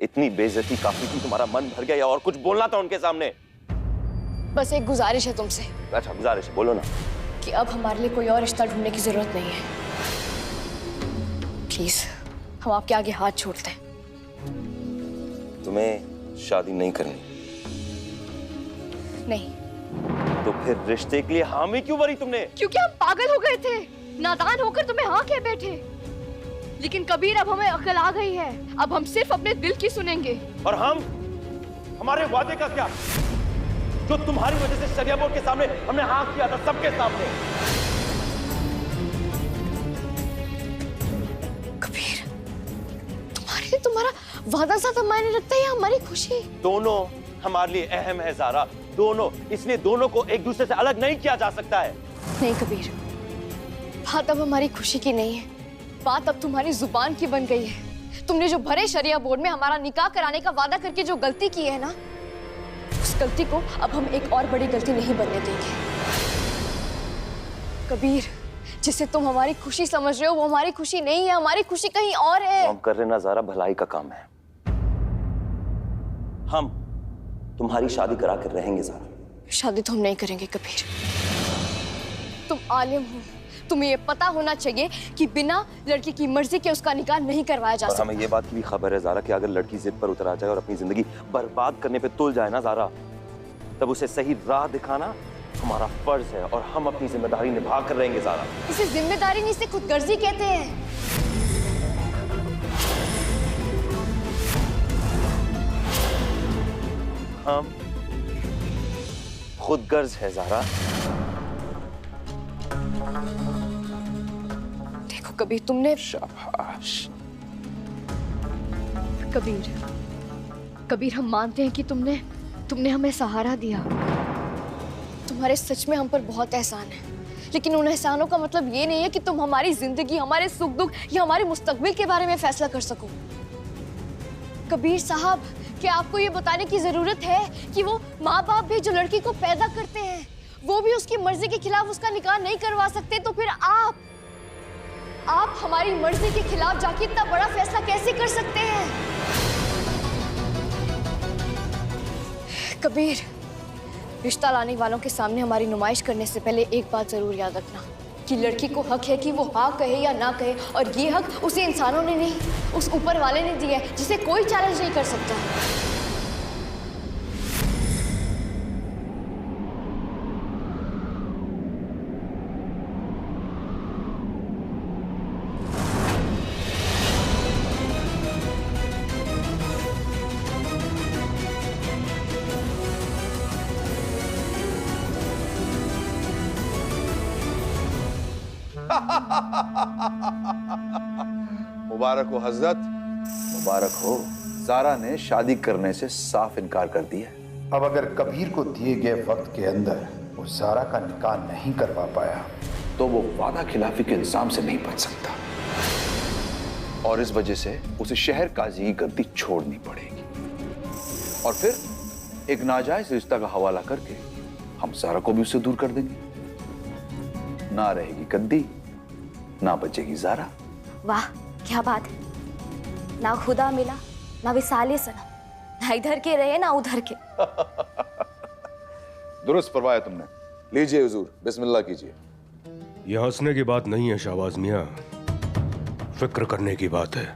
इतनी बेइज्जती काफी थी, तुम्हारा मन भर गया या और कुछ बोलना था उनके सामने? बस एक गुजारिश है तुमसे। अच्छा गुजारिश है, बोलो ना। कि अब हमारे लिए कोई और रिश्ता ढूंढने की जरूरत नहीं है। प्लीज हम आपके आगे हाथ छोड़ते हैं। तुम्हें शादी नहीं करनी? नहीं। तो फिर रिश्ते के लिए हामी क्यों भरी तुमने? क्योंकि हम पागल हो गए थे, नादान होकर तुम्हें हाँ कह बैठे। लेकिन कबीर अब हमें अकल आ गई है, अब हम सिर्फ अपने दिल की सुनेंगे। और हम, हमारे वादे का क्या, जो तुम्हारी वजह से शरिया बोर्ड के सामने हमने हाँ किया था, सबके सामने? कबीर, तुम्हारा वादा ज्यादा मायने रखता है या हमारी खुशी? दोनों हमारे लिए अहम है ज़ारा, दोनों। इसलिए दोनों को एक दूसरे से अलग नहीं किया जा सकता है। नहीं कबीर, बात अब हमारी खुशी की नहीं है, बात अब तुम्हारी जुबान की बन गई है। तुमने जो भरे शरिया बोर्ड में हमारा निकाह कराने का वादा करके जो गलती की है ना, उस गलती को अब हम एक और बड़ी गलती नहीं बनने देंगे। कबीर, जिसे तुम हमारी खुशी समझ रहे हो वो हमारी खुशी नहीं है, हमारी खुशी कहीं और है। हम कर रहे ना ज़ारा, भलाई का काम है। हम तुम्हारी शादी करा कर रहेंगे ज़ारा। शादी तो हम नहीं करेंगे कबीर। तुम आलिम हो, तुम्हें ये पता होना चाहिए कि बिना लड़की की मर्जी के उसका निकाह नहीं करवाया जा सकता। हमें ये बात की भी खबर है ज़ारा कि अगर लड़की जिद पर उतर आ जाए और अपनी जिंदगी बर्बाद करने पे तुल जाए ना ज़ारा, तब उसे सही राह दिखाना हमारा फर्ज है और हम अपनी जिम्मेदारी निभा कर रहेंगे ज़ारा। इसे जिम्मेदारी नहीं, इसे खुदगर्जी कहते हैं। हम खुदगर्ज है ज़ारा। देखो कबीर, तुमने शाबाश। कबीर हम मानते हैं कि तुमने हमें सहारा दिया। तुम्हारे सच में हम पर बहुत एहसान है, लेकिन उन एहसानों का मतलब ये नहीं है कि तुम हमारी जिंदगी, हमारे सुख दुख या हमारे मुस्तकबिल के बारे में फैसला कर सको। कबीर साहब, क्या आपको ये बताने की जरूरत है कि वो माँ बाप भी जो लड़की को पैदा करते हैं, वो भी उसकी मर्जी के खिलाफ उसका निकाह नहीं करवा सकते? तो फिर आप हमारी मर्जी के खिलाफ जाके इतना बड़ा फैसला कैसे कर सकते हैं? कबीर, रिश्ता लाने वालों के सामने हमारी नुमाइश करने से पहले एक बात जरूर याद रखना कि लड़की को हक है कि वो हाँ कहे या ना कहे, और ये हक उसे इंसानों ने नहीं, उस ऊपर वाले ने दिया है, जिसे कोई चैलेंज नहीं कर सकता। मुबारक हो हजरत, मुबारक हो। ज़ारा ने शादी करने से साफ इनकार कर दिया। अब अगर कबीर को दिए गए वक्त के अंदर वो ज़ारा का निकाह नहीं करवा पाया तो वो वादा खिलाफी के इल्जाम से नहीं बच सकता, और इस वजह से उसे शहर काजी की गद्दी छोड़नी पड़ेगी, और फिर एक नाजायज रिश्ता का हवाला करके हम ज़ारा को भी उससे दूर कर देंगे। ना रहेगी गद्दी, ना बचेगी ज़ारा। वाह क्या बात है, ना खुदा मिला ना विसाले सनम, ना इधर के रहे ना उधर के। दुरुस्त फरमाया तुमने। लीजिए हुजूर, बिस्मिल्लाह कीजिए। यह हंसने की बात नहीं है शाहबाज मियां, फिक्र करने की बात है।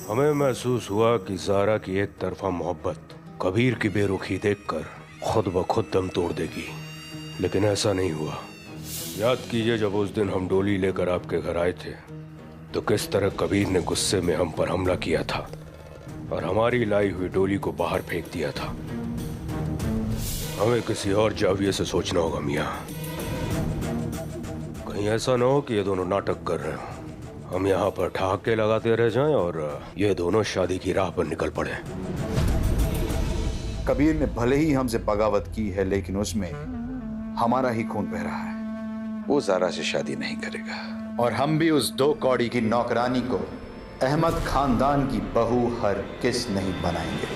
हमें महसूस हुआ कि ज़ारा की एक तरफा मोहब्बत कबीर की बेरुखी देखकर खुद ब खुद दम तोड़ देगी, लेकिन ऐसा नहीं हुआ। याद कीजिए जब उस दिन हम डोली लेकर आपके घर आए थे तो किस तरह कबीर ने गुस्से में हम पर हमला किया था और हमारी लाई हुई डोली को बाहर फेंक दिया था। हमें किसी और जाविये से सोचना होगा मियां, कहीं ऐसा ना हो कि ये दोनों नाटक कर रहे हो, हम यहाँ पर ठहाके लगाते रह जाएं और ये दोनों शादी की राह पर निकल पड़े। कबीर ने भले ही हमसे बगावत की है, लेकिन उसमें हमारा ही खून बह रहा है। वो ज़ारा से शादी नहीं करेगा, और हम भी उस 2 कौड़ी की नौकरानी को अहमद खानदान की बहू हर किस नहीं बनाएंगे।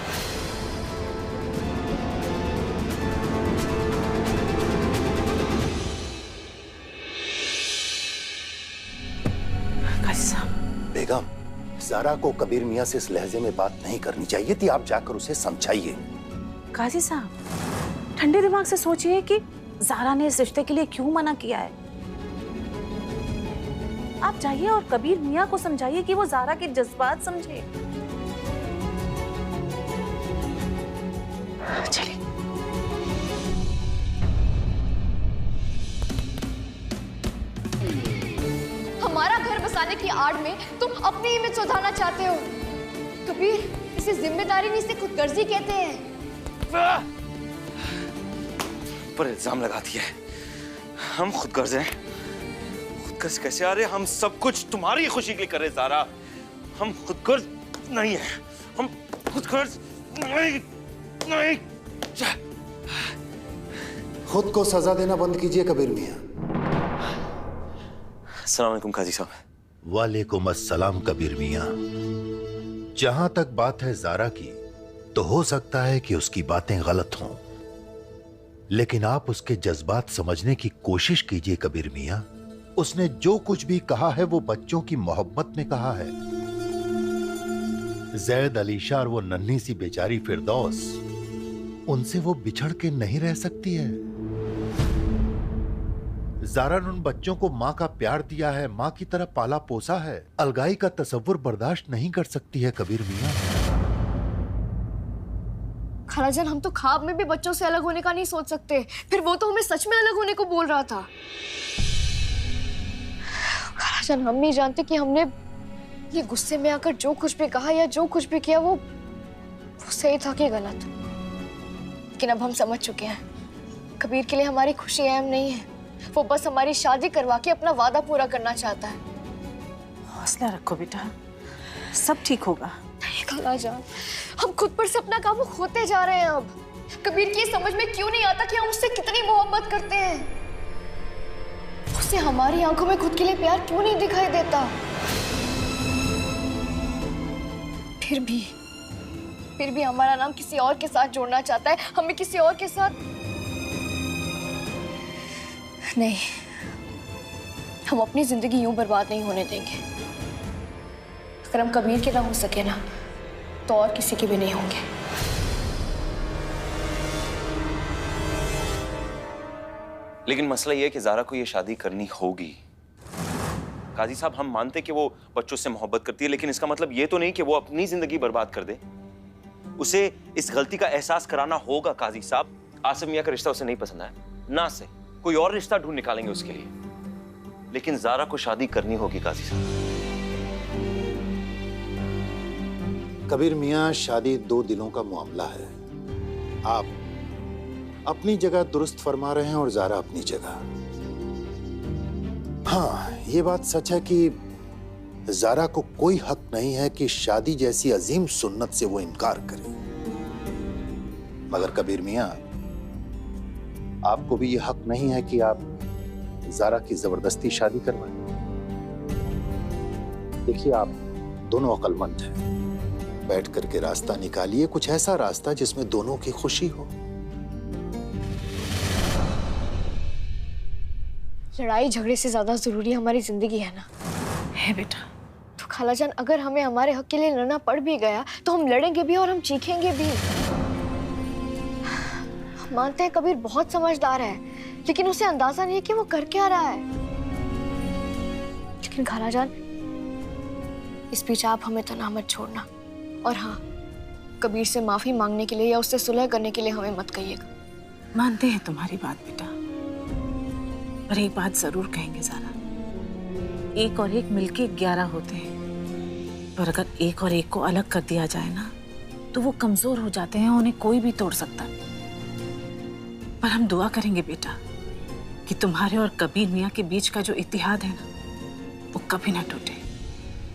बेगम, जारा को कबीर मियां से इस लहजे में बात नहीं करनी चाहिए थी। आप जाकर उसे समझाइए। काजी साहब, ठंडे दिमाग से सोचिए कि जारा ने इस रिश्ते के लिए क्यों मना किया है। आप जाइए और कबीर मियां को समझाइए कि वो जारा के जज्बात समझे। चलिए। हमारा घर बसाने की आड़ में तुम अपनी इमेज सुधारना चाहते हो। कबीर, इसे जिम्मेदारी नहीं, इसे खुदगर्जी कहते हैं। पर इल्जाम लगा दिया है। हम खुदगर्ज हैं। खुदगर्ज कैसे? अरे हम सब कुछ तुम्हारी खुशी के लिए कर रहे जारा। हम खुदगर्ज नहीं है। हम खुदगर्ज नहीं। खुद को सजा देना बंद कीजिए कबीर मियां। अस्सलाम वालेकुम काजी साहब। वालेकुम अस्सलाम कबीर मियां। जहां तक बात है जारा की, तो हो सकता है कि उसकी बातें गलत हों, लेकिन आप उसके जज्बात समझने की कोशिश कीजिए कबीर मियां। उसने जो कुछ भी कहा है वो बच्चों की मोहब्बत में कहा है। जैद, अलीशा और वो नन्ही सी बेचारी फिरदौस, उनसे वो बिछड़ के नहीं रह सकती है। जारा ने उन बच्चों को माँ का प्यार दिया है, माँ की तरह पाला पोसा है। अलगाई का तसव्वुर बर्दाश्त नहीं कर सकती है कबीर मियां। खालाजान, हम तो ख्वाब में भी बच्चों से अलग होने का नहीं सोच सकते। फिर वो तो हमें सच में अलग होने को बोल रहा था। खालाजान, हम नहीं जानते कि हमने ये गुस्से में आकर जो कुछ भी कहा या जो कुछ भी किया वो सही था कि गलत। लेकिन अब हम समझ चुके हैं, कबीर के लिए हमारी खुशी अहम नहीं है। वो बस हमारी शादी करवा के अपना वादा पूरा करना चाहता है। हौसला रखो बेटा, सब ठीक होगा। नहीं खालाजान, हम खुद पर से अपना काबू खोते जा रहे हैं। अब कबीर की समझ में क्यों नहीं आता कि हम उससे कितनी मोहब्बत करते हैं। उसे हमारी आंखों में खुद के लिए प्यार क्यों नहीं दिखाई देता। फिर भी हमारा नाम किसी और के साथ जोड़ना चाहता है, हमें किसी और के साथ नहीं। हम अपनी जिंदगी यूं बर्बाद नहीं होने देंगे। अगर हम कबीर के ना हो सके ना, तो और किसी के भी नहीं होंगे। लेकिन मसला यह है कि जारा को यह शादी करनी होगी। काजी साहब, हम मानते कि वो बच्चों से मोहब्बत करती है, लेकिन इसका मतलब ये तो नहीं कि वो अपनी जिंदगी बर्बाद कर दे। उसे इस गलती का एहसास कराना होगा काजी साहब। आसिफ मियां का रिश्ता उसे नहीं पसंद आया ना, से कोई और रिश्ता ढूंढ निकालेंगे उसके लिए, लेकिन जारा को शादी करनी होगी काजी साहब। कबीर मियां, शादी दो दिलों का मामला है। आप अपनी जगह दुरुस्त फरमा रहे हैं और जारा अपनी जगह। हाँ, ये बात सच है कि जारा को कोई हक नहीं है कि शादी जैसी अजीम सुन्नत से वो इनकार करे। मगर कबीर मियां, आपको भी ये हक नहीं है कि आप जारा की जबरदस्ती शादी करवाएं। देखिए, आप दोनों अक्लमंद हैं। बैठ करके रास्ता निकालिए, कुछ ऐसा रास्ता जिसमें दोनों की खुशी हो। लड़ाई झगड़े से ज्यादा जरूरी हमारी जिंदगी है ना। है बेटा। तो खालाजान, अगर हमें हमारे हक के लिए लड़ना पड़ भी गया तो हम लड़ेंगे भी और हम चीखेंगे भी। हम मानते हैं कबीर बहुत समझदार है, लेकिन उसे अंदाजा नहीं है कि वो कर क्या रहा है। लेकिन खालाजान, इस बीच आप हमें तना मत छोड़ना। और हाँ, कबीर से माफी मांगने के लिए या उससे सुलह करने के लिए हमें मत कहिएगा। मानते हैं तुम्हारी बात बेटा, पर एक बात जरूर कहेंगे जारा, एक और एक मिलके 11 होते हैं, पर अगर एक और एक को अलग कर दिया जाए ना, तो वो कमजोर हो जाते हैं, उन्हें कोई भी तोड़ सकता। पर हम दुआ करेंगे बेटा कि तुम्हारे और कबीर मियां के बीच का जो इत्तेहाद है ना, वो कभी ना टूटे,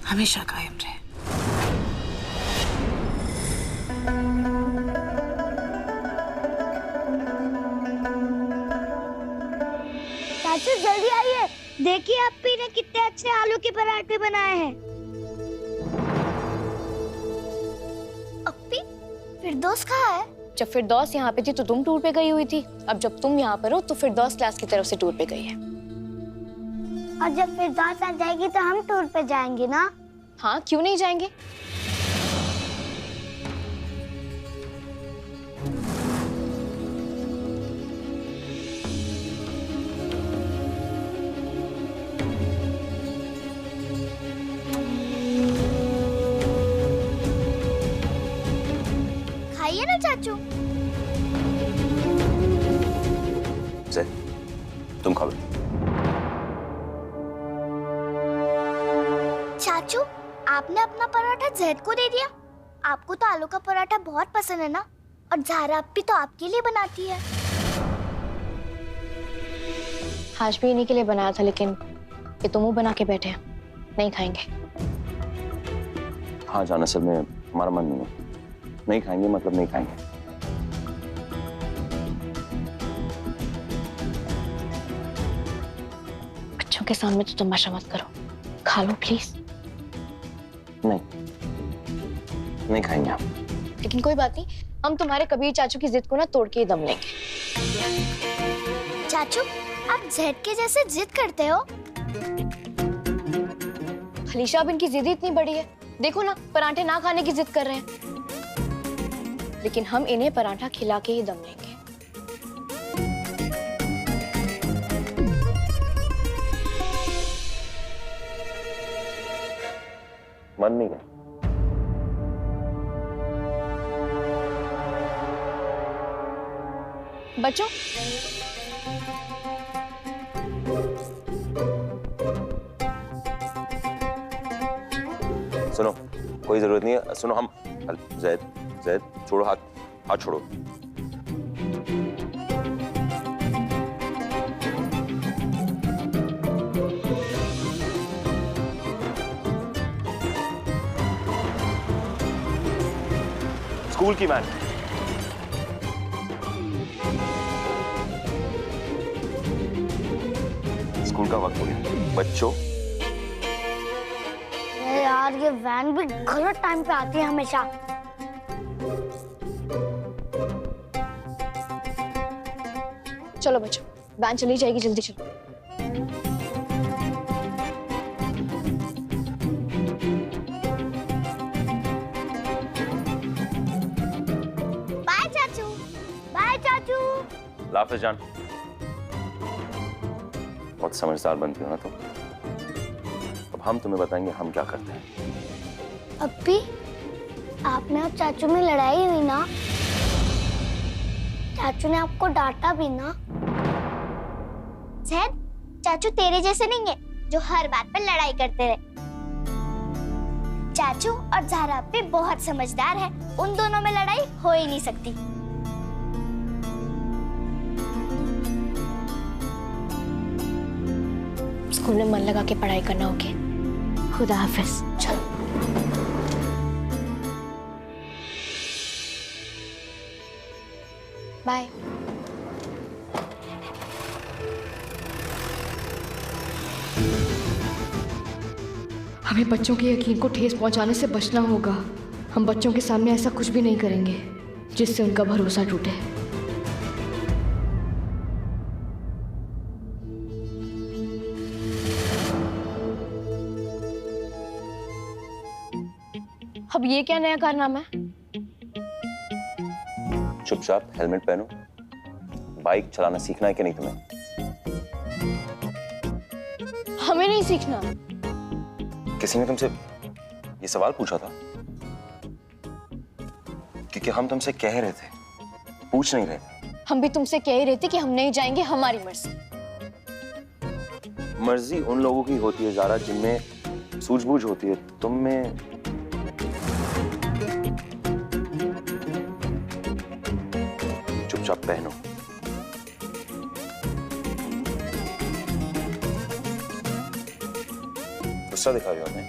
हमेशा कायम रहे। चाचू जल्दी आइए, देखिए अप्पी ने कितने अच्छे आलू के पराठे बनाए हैं। अप्पी, फिरदौस कहाँ है? जब फिरदौस यहाँ पे थी तो तुम टूर पे गई हुई थी। अब जब तुम यहाँ पर हो तो फिरदौस क्लास की तरफ से टूर पे गई है। और जब फिरदौस आ जाएगी तो हम टूर पे जाएंगे ना? हाँ, क्यों नहीं जाएंगे? खाइए ना चाचू। जैद, तुम खाओ। चाचू, आपने अपना पराठा जैद को दे दिया। आपको तो आलू का पराठा बहुत पसंद है ना, और ज़ारा भी तो आपके लिए बनाती है। आज भी इन्हीं के लिए बनाया था, लेकिन ये तो मुंह बना के बैठे हैं, नहीं खाएंगे। हाँ जान, असल में हमारा मन नहीं है। नहीं खाएंगे मतलब नहीं खाएंगे। बच्चों के सामने तो तमाशा मत करो, खा लो प्लीज। नहीं खाएंगे हम। लेकिन कोई बात नहीं, हम तुम्हारे कबीर चाचू की जिद को ना तोड़ के ही दम लेंगे। चाचू, आप जैद के जैसे जिद करते हो। खलीशा, अब इनकी जिद ही इतनी बड़ी है। देखो ना, पराठे ना खाने की जिद कर रहे हैं, लेकिन हम इन्हें पराठा खिला के ही दम लेंगे। मन नहीं है। बच्चों, सुनो, कोई जरूरत नहीं है। सुनो, हम जैद जैद छोड़ो, हाथ छोड़ो। स्कूल की मैन। स्कूल का वक्त हो गया बच्चों। यार, ये वैन भी गलत टाइम पे आती है हमेशा। चलो बच्चों, वैन चली जाएगी, जल्दी चलो। बाय चाचू, बाय चाचू। लाफिज जान, बहुत समझदार बनती हो ना तुम। अब हम तुम्हें बताएंगे हम क्या करते हैं। अब्बी, आपने और चाचू में लड़ाई हुई ना? चाचू ने आपको डांटा भी ना? जैद, चाचू तेरे जैसे नहीं है जो हर बात पर लड़ाई करते रहे। चाचू और ज़ारा भी बहुत समझदार है, उन दोनों में लड़ाई हो ही नहीं सकती। स्कूल में मन लगा के पढ़ाई करना, ओके? खुदा हाफिज। चलो। बाय। हमें बच्चों के यकीन को ठेस पहुंचाने से बचना होगा। हम बच्चों के सामने ऐसा कुछ भी नहीं करेंगे जिससे उनका भरोसा टूटे। अब ये क्या नया कारनामा है? चुपचाप हेलमेट पहनो। बाइक चलाना सीखना है कि नहीं तुम्हें? हमें नहीं सीखना। किसी ने तुमसे ये सवाल पूछा था? क्योंकि हम तुमसे कह रहे थे, पूछ नहीं रहे थे। हम भी तुमसे कह ही रहे थे कि हम नहीं जाएंगे, हमारी मर्जी। मर्जी उन लोगों की होती है ज़ारा जिनमें सूझबूझ होती है। तुम में चुपचाप पहनो। गुस्सा दिखा रही हो हमें?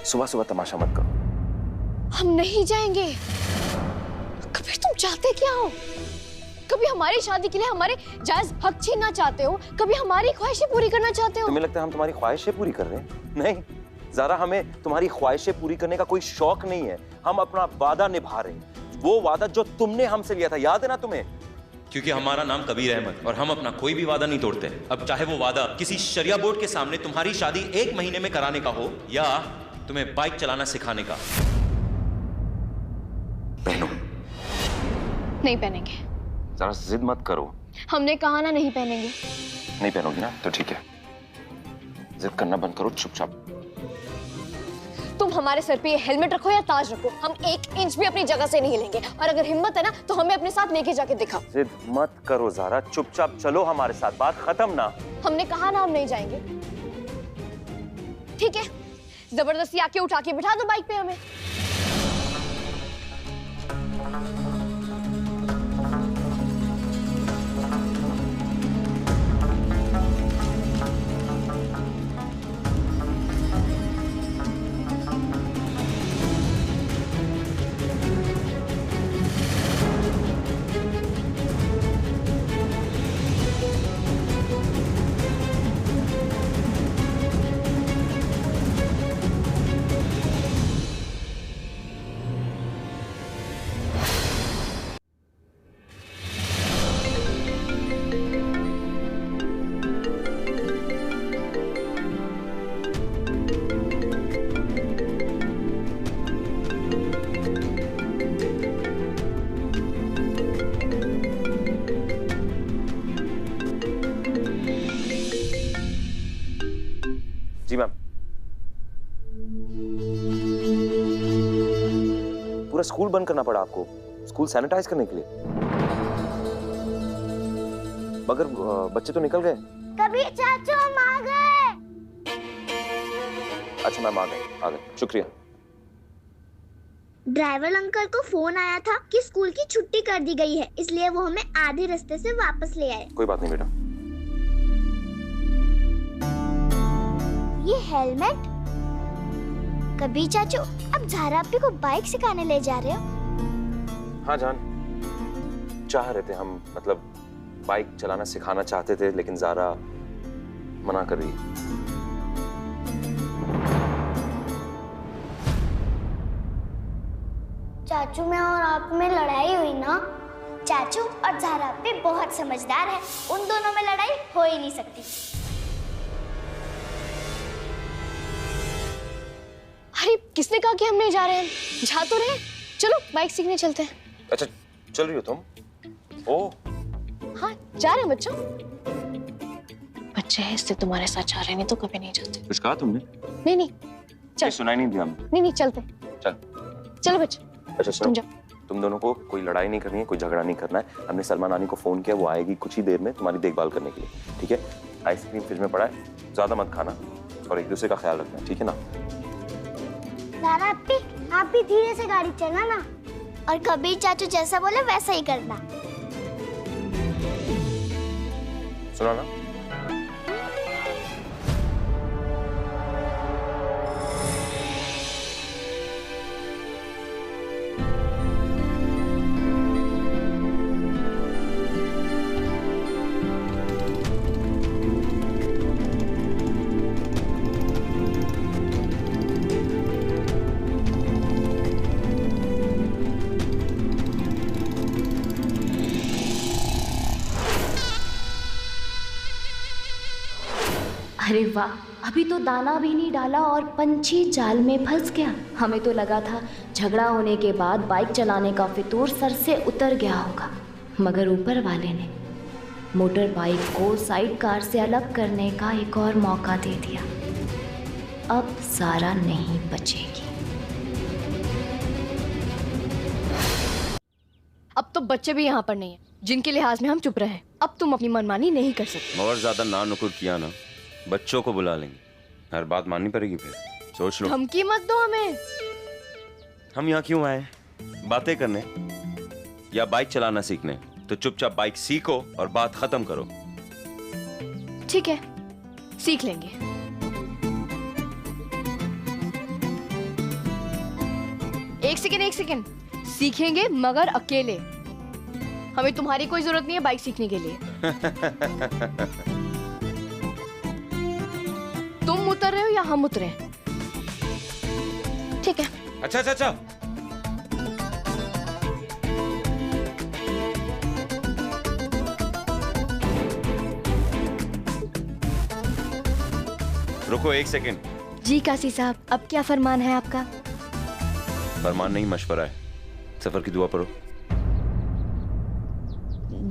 सुबह सुबह तमाशा मत करो। हम नहीं जाएंगे। कबीर, तुम चाहते क्या हो? कभी हमारी शादी के लिए हमारे जायज हक छीनना चाहते हो, कभी हमारी ख्वाहिशें पूरी करना चाहते हो। तुम्हें लगता है हम तुम्हारी ख्वाहिशें पूरी कर रहे हैं? नहीं ज़ारा, हमें तुम्हारी ख्वाहिशें पूरी करने का कोई शौक नहीं है। हम अपना वादा निभा रहे हैं, वो वादा जो तुमने हमसे लिया था, याद है ना तुम्हें? क्योंकि हमारा नाम कबीर अहमद और हम अपना कोई भी वादा नहीं तोड़ते। अब चाहे वो वादा किसी शरिया बोर्ड के सामने तुम्हारी शादी 1 महीने में कराने का हो या तुम्हें बाइक चलाना सिखाने का। पहनो। नहीं पहनेंगे। जरा जिद मत करो। हमने कहा ना नहीं पहनेंगे। नहीं पहनोगी ना तो ठीक है, जिद करना बंद करो चुपचाप। तुम हमारे सर पे ये हेलमेट रखो या ताज रखो, हम 1 इंच भी अपनी जगह से नहीं हिलेंगे। और अगर हिम्मत है ना तो हमें अपने साथ लेके जाके दिखाओ। जिद मत करो ज़ारा, चुपचाप चलो हमारे साथ, बात खत्म ना। हमने कहा ना हम नहीं जाएंगे। ठीक है, जबरदस्ती आके उठा के बिठा दो बाइक पे हमें। जी मैम। पूरा स्कूल बंद करना पड़ा आपको, स्कूल सैनिटाइज करने के लिए। मगर बच्चे तो निकल गए। कबीर चाचू हम आ गए। अच्छा मैम, आ गए, शुक्रिया। ड्राइवर अंकल को फोन आया था कि स्कूल की छुट्टी कर दी गई है, इसलिए वो हमें आधे रास्ते से वापस ले आए। कोई बात नहीं बेटा। ये हेलमेट? कबीर चाचू, अब ज़ारा अपी को बाइक सिखाने ले जा रहे हो? हाँ जान, चाह रहे थे हम, मतलब बाइक चलाना सिखाना चाहते थे, लेकिन ज़ारा मना कर रही है। चाचू में और आप में लड़ाई हुई ना? चाचू और ज़ारा अपी बहुत समझदार है, उन दोनों में लड़ाई हो ही नहीं सकती। अरे किसने कहा कि हम नहीं जा रहे हैं? जा तो रहे हैं, चलो बाइक सीखने चलते हैं। अच्छा चल रही हो तुम? ओह हाँ जा रहे हैं बच्चों। बच्चे हैं इससे तुम्हारे साथ जा रहे हैं, नहीं तो कभी नहीं जाते। कुछ कहा तुमने? नहीं चल। सुनाई नहीं दिया हमने। नहीं चलते। चलो बच्चे। अच्छा सुनो, तुम दोनों को कोई लड़ाई नहीं करनी है, कोई झगड़ा नहीं करना है। हमने सलमान नानी को फोन किया, वो आएगी कुछ ही देर में तुम्हारी देखभाल करने के लिए, ठीक है? आइसक्रीम फ्रिज में पड़ा है, ज्यादा मत खाना और एक दूसरे का ख्याल रखना, ठीक है ना? ज़ारा अपी, आप भी धीरे से गाड़ी चलाना और कबीर चाचू जैसा बोले वैसा ही करना। सुना ना? अरे वाह, अभी तो दाना भी नहीं डाला और पंछी जाल में फंस गया। हमें तो लगा था झगड़ा होने के बाद बाइक चलाने का फितूर सर से उतर गया होगा, मगर ऊपर वाले ने मोटर बाइक को साइड कार से अलग करने का एक और मौका दे दिया। अब ज़ारा नहीं बचेगी। अब तो बच्चे भी यहाँ पर नहीं है जिनके लिहाज में हम चुप रहे। अब तुम अपनी मनमानी नहीं कर सकते। और ज्यादा ना नुकुर किया ना, बच्चों को बुला लेंगे, हर बात माननी पड़ेगी, फिर सोच लो। धमकी मत दो हमें। हम यहाँ क्यों आए? बातें करने या बाइक चलाना सीखने? तो चुपचाप बाइक सीखो और बात खत्म करो। ठीक है, सीख लेंगे। एक सेकेंड, सीखेंगे मगर अकेले। हमें तुम्हारी कोई जरूरत नहीं है बाइक सीखने के लिए। तुम उतर रहे हो या हम उतरे? ठीक है। अच्छा रुको एक सेकंड। जी काजी साहब, अब क्या फरमान है आपका? फरमान नहीं, मशवरा है। सफर की दुआ पढ़ो।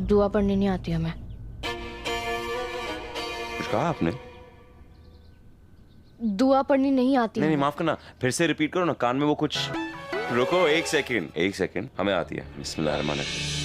दुआ पढ़नी नहीं आती हमें। कुछ कहा आपने? दुआ पढ़नी नहीं आती नहीं नहीं, हमें। माफ करना, फिर से रिपीट करो ना, कान में वो कुछ। रुको एक सेकंड, एक सेकंड, हमें आती है। बिस्मिल्लाहिर्रहमानिर्रहीम।